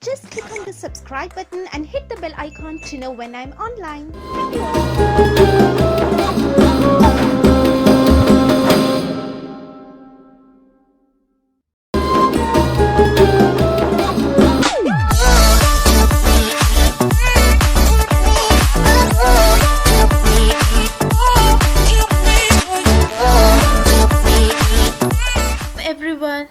just click on the subscribe button and hit the bell icon to know when I'm online.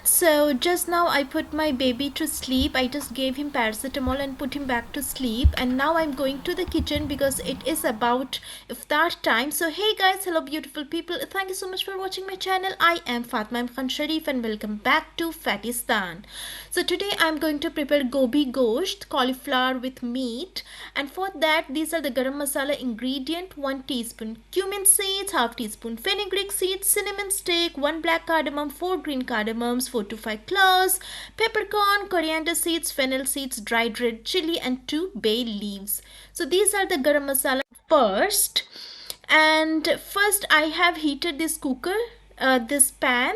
So just now I put my baby to sleep. I just gave him paracetamol and put him back to sleep, and now I'm going to the kitchen because it is about iftar time. So hey guys, hello beautiful people, thank you so much for watching my channel. I am fatmamkhan Shariff and welcome back to Fatistan. So today I'm going to prepare Gobhi Gosht, cauliflower with meat, and for that these are the garam masala ingredient: 1 teaspoon cumin seeds, half teaspoon fenugreek seeds, cinnamon stick, 1 black cardamom, 4 green cardamoms, 4 to 5 cloves, peppercorn, coriander seeds, fennel seeds, dried red chili, and 2 bay leaves. So these are the garam masala first. And first I have heated this cooker, this pan,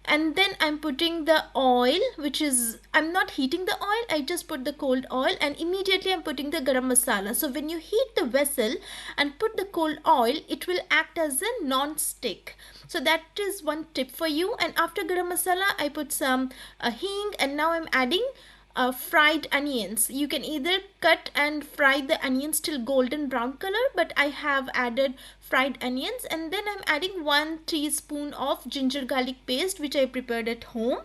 and then I'm putting the oil, which is, I'm not heating the oil, I just put the cold oil, and immediately I'm putting the garam masala. So when you heat the vessel and put the cold oil, it will act as a non-stick. So that is one tip for you. And after garam masala I put some hing, and now I'm adding fried onions. You can either cut and fry the onions till golden brown color, but I have added fried onions. And then I'm adding 1 teaspoon of ginger garlic paste, which I prepared at home.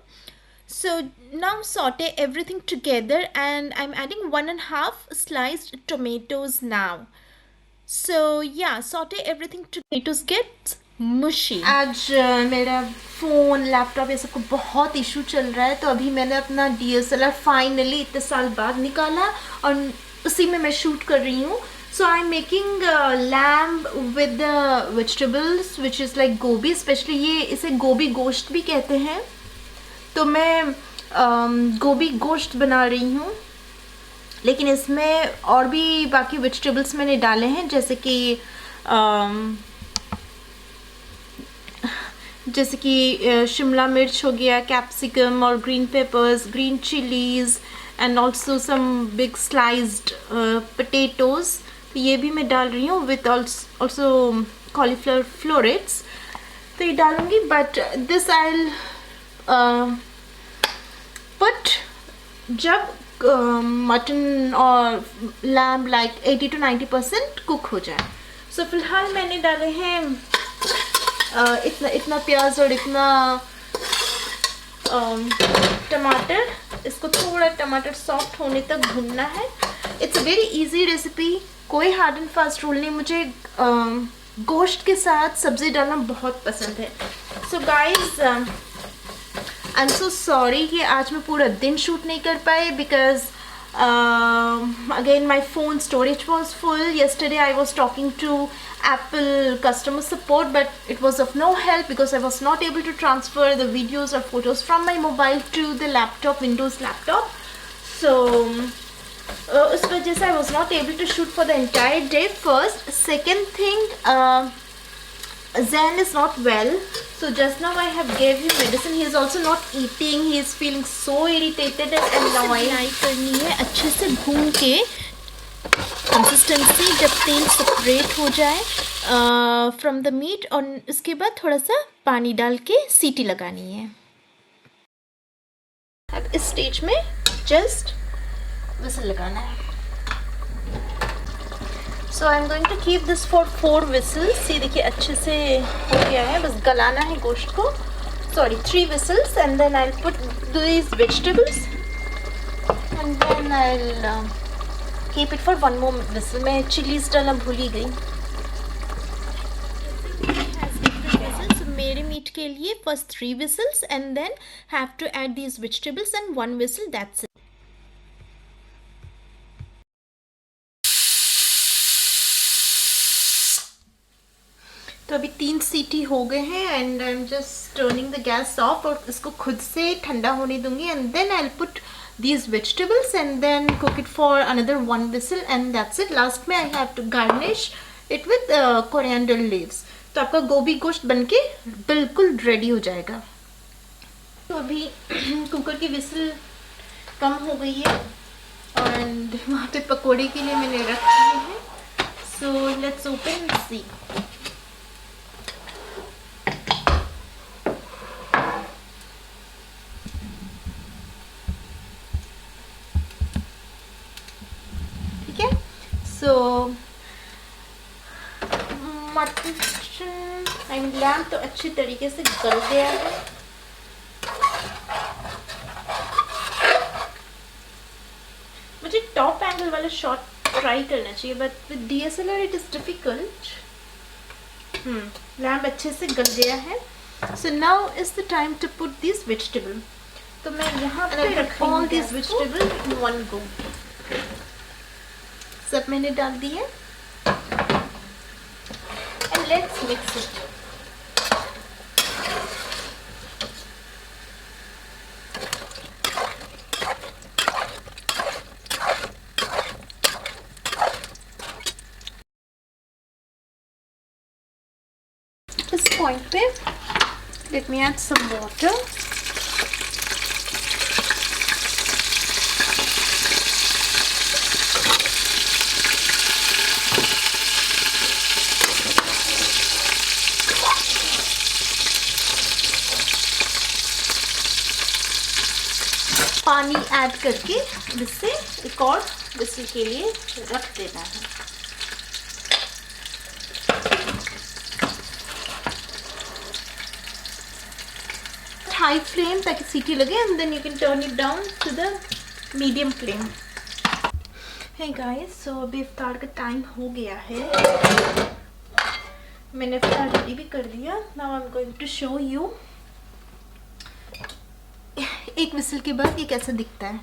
So now saute everything together, and I'm adding 1.5 sliced tomatoes now. So yeah, saute everything together. Tomatoes get mushy. आज मेरा phone laptop ये सब को बहुत issue चल रहा है, तो अभी मैंने अपना DSLR फाइनली इतने साल बाद निकाला और उसी में मैं शूट कर रही हूँ. So I'm making lamb with the vegetables which is like gobi, especially ये इसे गोभी गोश्त भी कहते हैं. तो मैं गोभी गोश्त बना रही हूँ, लेकिन इसमें और भी बाकी वेजिटेबल्स मैंने डाले हैं, जैसे कि शिमला मिर्च हो गया, कैप्सिकम और green peppers, green chillies, and also some big sliced potatoes. तो ये भी मैं डाल रही हूँ विथ ऑल्सो कॉलीफ्लावर फ्लोरेट्स. तो ये डालूँगी, बट दिस आई पुट जब मटन और लैम्ब लाइक 80 to 90% कुक हो जाए. सो फिलहाल मैंने डाले हैं इतना प्याज और इतना टमाटर. इसको थोड़ा टमाटर सॉफ्ट होने तक भूनना है. It's a very easy recipe, कोई हार्ड एंड फास्ट रूल नहीं. मुझे गोश्त के साथ सब्ज़ी डालना बहुत पसंद है. So guys, I am so sorry कि आज मैं पूरा दिन शूट नहीं कर पाए, because again my phone storage was full. Yesterday I was talking to Apple customer support, but it was of no help because I was not able to transfer the videos or photos from my mobile to the laptop, Windows laptop. So उस वजह से I was not able to shoot for the entire day. First, second thing, Zen is not well, so just now I have gave him medicine. He is also not eating. He is feeling so irritated and annoyed. Fry करनी है अच्छे से भून के, consistency जब तेल separate हो जाए फ्रॉम द मीट, और इसके बाद थोड़ा सा पानी डाल के सीटी लगानी है. अब इस स्टेज में जस्ट विसल लगाना है. So I'm going to keep this for 4 whistles. ये देखिए अच्छे से हो गया है, बस गलाना है गोश्त को. Sorry, 3 whistles, and then I'll put these vegetables, and then I'll keep it for 1 more whistle. मैं चिलीज डालना भूल ही गई. So मेरे मीट के लिए first 3 whistles, and then have to add these vegetables and 1 whistle. That's it. तो अभी 3 सीटी हो गए हैं, and I am just turning the gas off और इसको खुद से ठंडा होने दूंगी. And then I will put these vegetables and then cook it for another 1 whistle, and that's it. Last में I have to garnish it with coriander leaves. तो आपका गोभी गोश्त बनके बिल्कुल रेडी हो जाएगा. तो अभी कुकर की विसल कम हो गई है, एंड वहाँ पे पकोड़े के लिए मैंने रख दिए हैं. सो लेट्स ओपन एंड सी. ठीक है. सो मटन लैम्प तो अच्छी तरीके से गल गया है. मुझे टॉप एंगल वाला शॉट ट्राई करना चाहिए but with DSLR it is difficult. Lamb अच्छे से गल गया है. So now is the time to put this vegetable. तो मैं यहाँ पे रख all this vegetable in one go. सब मैंने डाल दिए. And let's mix it. At this point पे let me add some water. पानी ऐड करके जिससे एक और विसल के लिए रख देना है. हाई फ्लेम ताकि सीटी लगे and then you can turn it down to the medium flame. Hey guys, so अभी इफ्तार का टाइम हो गया है. मैंने इफ्तार रेडी भी कर दिया. Now I am going to show you एक विसल के बाद ये कैसा दिखता है.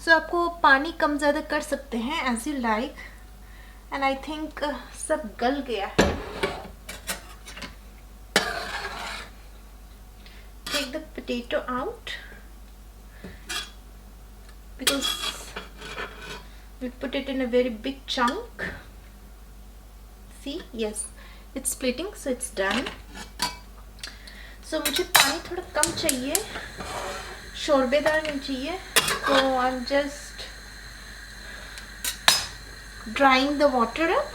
सो आपको पानी कम ज़्यादा कर सकते हैं as you like. And I think सब गल गया है. Take the potato out because we put it in a very big chunk. See, yes, it's splitting, so it's done. So मुझे पानी थोड़ा कम चाहिए, शोरबेदार नहीं चाहिए. So I'm just drying the water up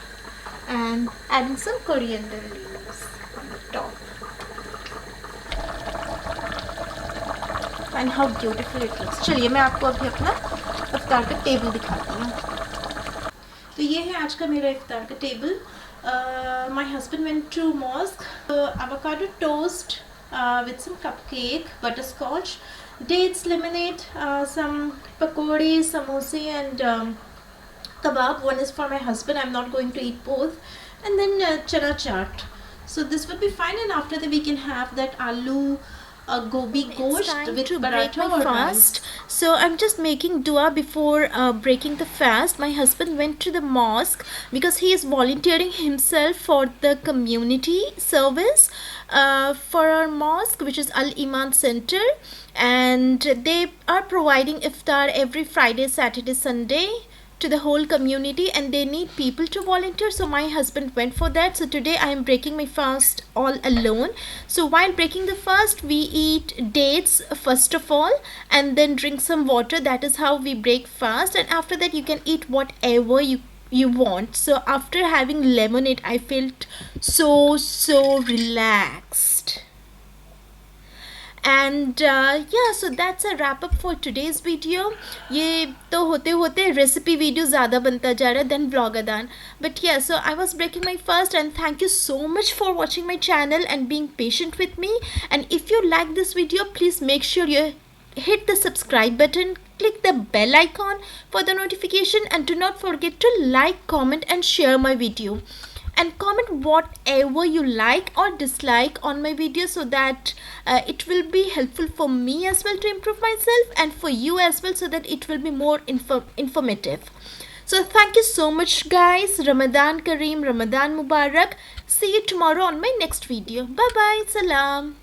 and adding some coriander leaves on the top. And how beautiful it looks. चलिए मैं आपको अभी अपना इफ्तार का टेबल दिखाती हूँ. तो ये है आज का मेरा इफ्तार का table. My husband went to mosque. Avocado toast with some cupcake, butterscotch, dates, lemonade, some pakodi, samosa and kebab. One is for my husband. I'm not going to eat both. And then chana chaat. So this would be fine. And after that we can have that aloo Gobhi Gosht with paratha or fast. So I'm just making dua before breaking the fast. My husband went to the mosque because he is volunteering himself for the community service for our mosque, which is Al Iman Center, and they are providing iftar every Friday, Saturday, Sunday to the whole community, and they need people to volunteer. So my husband went for that. So today I am breaking my fast all alone. So while breaking the fast, we eat dates first of all and then drink some water. That is how we break fast, and after that you can eat whatever you want. So after having lemonade, I felt so relaxed. And yeah, so that's a wrap up for today's video. ये तो होते होते recipe video ज़्यादा बनता जा रहा है than Vlogadan. But yeah, so I was breaking my fast, and thank you so much for watching my channel and being patient with me. And if you like this video, please make sure you hit the subscribe button, click the bell icon for the notification, and do not forget to like, comment and share my video. And comment whatever you like or dislike on my video, so that it will be helpful for me as well to improve myself, and for you as well, so that it will be more informative. So thank you so much guys. Ramadan Kareem, Ramadan Mubarak. See you tomorrow on my next video. Bye bye. Salam.